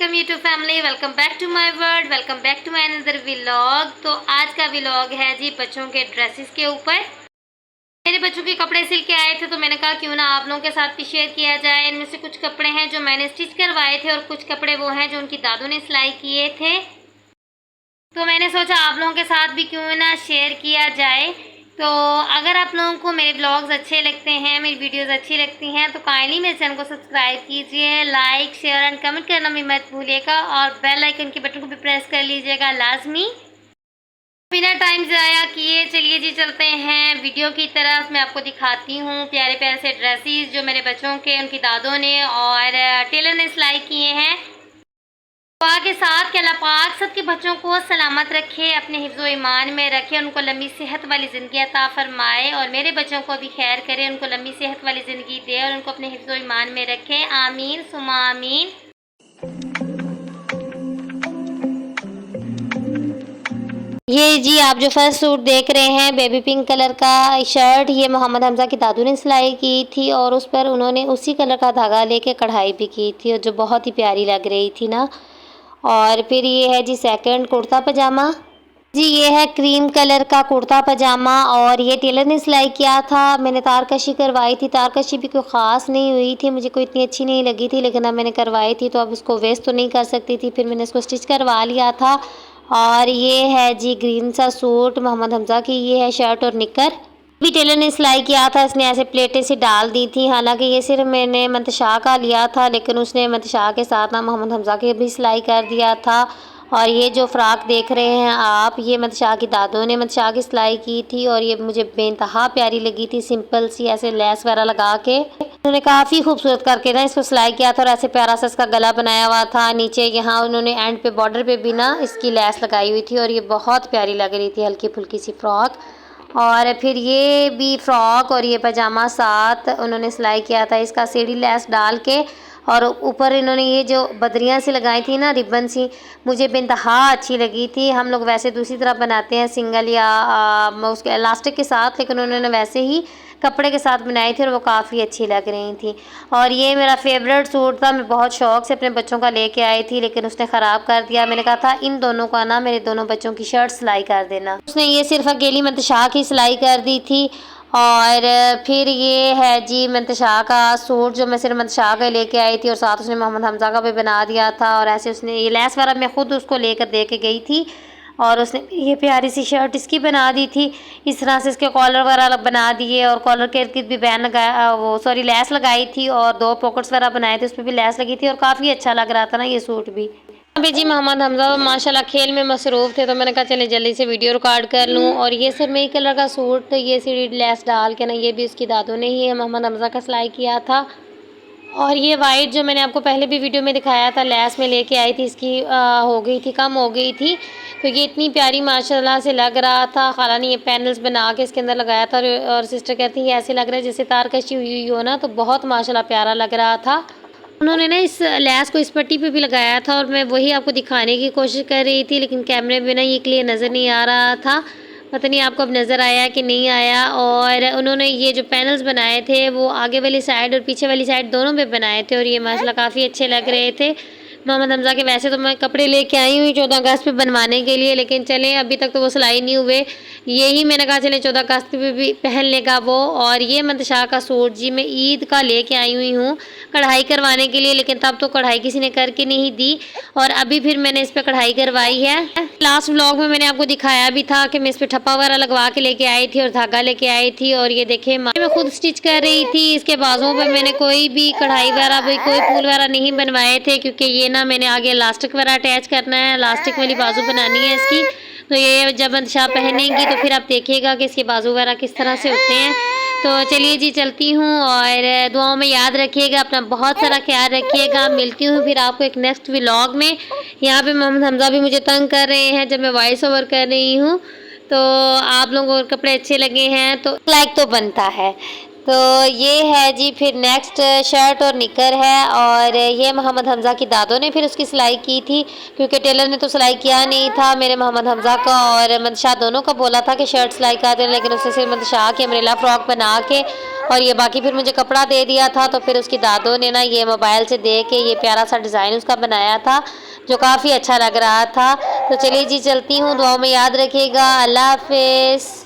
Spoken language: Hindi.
Welcome YouTube family, welcome back to my world, welcome back to my another vlog. तो आज का व्लॉग है जी बच्चों के ड्रेसेस के ऊपर। मेरे बच्चों के कपड़े सिल के आए थे तो मैंने कहा क्यों ना आप लोगों के साथ भी शेयर किया जाए। इनमें से कुछ कपड़े हैं जो मैंने स्टिच करवाए थे और कुछ कपड़े वो हैं जो उनकी दादू ने सिलाई किए थे। तो मैंने सोचा आप लोगों के साथ भी क्यों ना शेयर किया जाए। तो अगर आप लोगों को मेरे ब्लॉग्स अच्छे लगते हैं, मेरी वीडियोस अच्छी लगती हैं तो काइंडली मेरे चैनल को सब्सक्राइब कीजिए, लाइक शेयर एंड कमेंट करना भी मत भूलिएगा और बेल आइकन के बटन को भी प्रेस कर लीजिएगा लाजमी। बिना टाइम ज़ाया किए चलिए जी चलते हैं वीडियो की तरफ। मैं आपको दिखाती हूँ प्यारे प्यारे से ड्रेसेस जो मेरे बच्चों के उनकी दादों ने और टेलर ने सिलाई किए हैं। दुआ के साथ कि अल्लाह पाक सबके बच्चों को सलामत रखे, अपने हिफ्ज़ो ईमान में रखे, उनको लंबी सेहत वाली ज़िंदगी अता फरमाए और मेरे बच्चों को भी खैर करे, उनको लंबी सेहत वाली ज़िंदगी दे और उनको अपने हिफ्ज़ो ईमान में रखे। आमीन सुमा आमीन। ये जी आप जो फर्स्ट सूट देख रहे हैं बेबी पिंक कलर का शर्ट, ये मोहम्मद हमज़ा की दादू ने सिलाई की थी और उस पर उन्होंने उसी कलर का धागा लेके कढ़ाई भी की थी और जो बहुत ही प्यारी लग रही थी ना। और फिर ये है जी सेकंड कुर्ता पजामा। जी ये है क्रीम कलर का कुर्ता पजामा और ये टेलर ने सिलाई किया था। मैंने तारकशी करवाई थी, तारकशी भी कोई ख़ास नहीं हुई थी, मुझे कोई इतनी अच्छी नहीं लगी थी, लेकिन अब मैंने करवाई थी तो अब इसको वेस्ट तो नहीं कर सकती थी, फिर मैंने इसको स्टिच करवा लिया था। और ये है जी ग्रीन सा सूट मोहम्मद हमज़ा की, ये है शर्ट और निकर भी टेलर ने सिलाई किया था। इसने ऐसे प्लेटें से डाल दी थी, हालांकि ये सिर्फ मैंने मंतशाह का लिया था लेकिन उसने मंतशाह के साथ ना मोहम्मद हमज़ा के भी सिलाई कर दिया था। और ये जो फ़्रॉक देख रहे हैं आप, ये मंतशाह की दादों ने मंतशाह की सिलाई की थी और ये मुझे बेइंतहा प्यारी लगी थी, सिंपल सी ऐसे लेस वगैरह लगा के उन्होंने काफ़ी खूबसूरत करके ना इसको सिलाई किया था और ऐसे प्यारा सा इसका गला बनाया हुआ था। नीचे यहाँ उन्होंने एंड पे बॉर्डर पे भी ना इसकी लेस लगाई हुई थी और ये बहुत प्यारी लग रही थी, हल्की फुल्की सी फ्रॉक। और फिर ये भी फ्रॉक और ये पजामा साथ उन्होंने सिलाई किया था इसका सीढ़ी लेस डाल के। और ऊपर इन्होंने ये जो बदरियाँ सी लगाई थी ना, रिबन सी, मुझे बेइंतहा अच्छी लगी थी। हम लोग वैसे दूसरी तरह बनाते हैं सिंगल या उसके इलास्टिक के साथ, लेकिन उन्होंने वैसे ही कपड़े के साथ बनाई थी और वो काफ़ी अच्छी लग रही थी। और ये मेरा फेवरेट सूट था, मैं बहुत शौक़ से अपने बच्चों का लेके आई थी लेकिन उसने ख़राब कर दिया। मैंने कहा था इन दोनों का ना मेरे दोनों बच्चों की शर्ट सिलाई कर देना, उसने ये सिर्फ अकेली मंतशाह की सिलाई कर दी थी। और फिर ये है जी मंतशाह का सूट जो मैं सिर्फ मंतशाह का लेके आई थी और साथ उसने मोहम्मद हमज़ा का भी बना दिया था। और ऐसे उसने ये लेस वगैरह मैं ख़ुद उसको लेकर दे के गई थी और उसने ये प्यारी सी शर्ट इसकी बना दी थी। इस तरह से इसके कॉलर वगैरह बना दिए और कॉलर के इर्द गिर्द भी बैन लगाया, वो सॉरी लेस लगाई थी और दो पॉकेट्स वगैरह बनाए थे, उस पर भी लेस लगी थी और काफ़ी अच्छा लग रहा था ना ये सूट भी। अभी जी मोहम्मद हमज़ा माशाल्लाह खेल में मसरूफ़ थे तो मैंने कहा चले जल्दी से वीडियो रिकॉर्ड कर लूँ। और ये सरमई कलर का सूट, ये सीढ़ी लेस डाल के ना, ये भी उसकी दादों ने ही मोहम्मद हमज़ा का सिलाई किया था। और ये वाइट जो मैंने आपको पहले भी वीडियो में दिखाया था लेस में लेके आई थी, इसकी हो गई थी, कम हो गई थी, तो ये इतनी प्यारी माशाल्लाह से लग रहा था। खाला ने ये पैनल्स बना के इसके अंदर लगाया था और सिस्टर कहती है ऐसे लग रहा है जैसे तारकशी हुई हो ना, तो बहुत माशाल्लाह प्यारा लग रहा था। उन्होंने ना इस लेस को इस पट्टी पे भी लगाया था और मैं वही आपको दिखाने की कोशिश कर रही थी लेकिन कैमरे में ना ये क्लियर नज़र नहीं आ रहा था, पता नहीं आपको अब नज़र आया कि नहीं आया। और उन्होंने ये जो पैनल्स बनाए थे वो आगे वाली साइड और पीछे वाली साइड दोनों पे बनाए थे और ये माशाल्लाह काफ़ी अच्छे लग रहे थे मोहम्मद हमज़ा के। वैसे तो मैं कपड़े लेके आई हुई 14 अगस्त पे बनवाने के लिए, लेकिन चलें अभी तक तो वो सिलाई नहीं हुए, यही मैंने कहा चलें 14 अगस्त पे भी पहन लेगा वो। और ये मंतशाह का सूट जी मैं ईद का लेके आई हुई हूँ कढ़ाई करवाने के लिए, लेकिन तब तो कढ़ाई किसी ने करके नहीं दी और अभी फिर मैंने इस पर कढ़ाई करवाई है। लास्ट व्लॉग में मैंने आपको दिखाया भी था कि मैं इस पर ठप्पा वगैरह लगवा के लेके आई थी और धागा लेके आई थी। और ये देखे मैं खुद स्टिच कर रही थी, इसके बाजुओं पर मैंने कोई भी कढ़ाई वगैरह भी कोई फूल वगैरह नहीं बनवाए थे क्योंकि ये ना मैंने आगे इलास्टिक वगैरह अटैच करना है, इलास्टिक वाली बाजू बनानी है इसकी। तो ये जब मंतशाह पहनेंगी तो फिर आप देखिएगा कि इसके बाजू वगैरह किस तरह से होते हैं। तो चलिए जी चलती हूँ और दुआओं में याद रखिएगा, अपना बहुत सारा ख्याल रखिएगा। मिलती हूँ फिर आपको एक नेक्स्ट व्लॉग में। यहाँ पे मोहम्मद हमज़ा भी मुझे तंग कर रहे हैं जब मैं वॉइस ओवर कर रही हूँ, तो आप लोगों को कपड़े अच्छे लगे हैं तो लाइक तो बनता है। तो ये है जी फिर नेक्स्ट शर्ट और निकर है और ये मोहम्मद हमज़ा की दादों ने फिर उसकी सिलाई की थी क्योंकि टेलर ने तो सिलाई किया नहीं था मेरे मोहम्मद हमज़ा का और मंतशाह दोनों का बोला था कि शर्ट सिलाई कर दें, लेकिन उसने सिर्फ मंतशाह की अम्ब्रेला फ्रॉक बना के और ये बाकी फिर मुझे कपड़ा दे दिया था, तो फिर उसकी दादों ने ना ये मोबाइल से देख के ये प्यारा सा डिज़ाइन उसका बनाया था, जो काफ़ी अच्छा लग रहा था। तो चलिए जी चलती हूँ, दुआओं में याद रखिएगा। अल्लाह हाफ़िज़।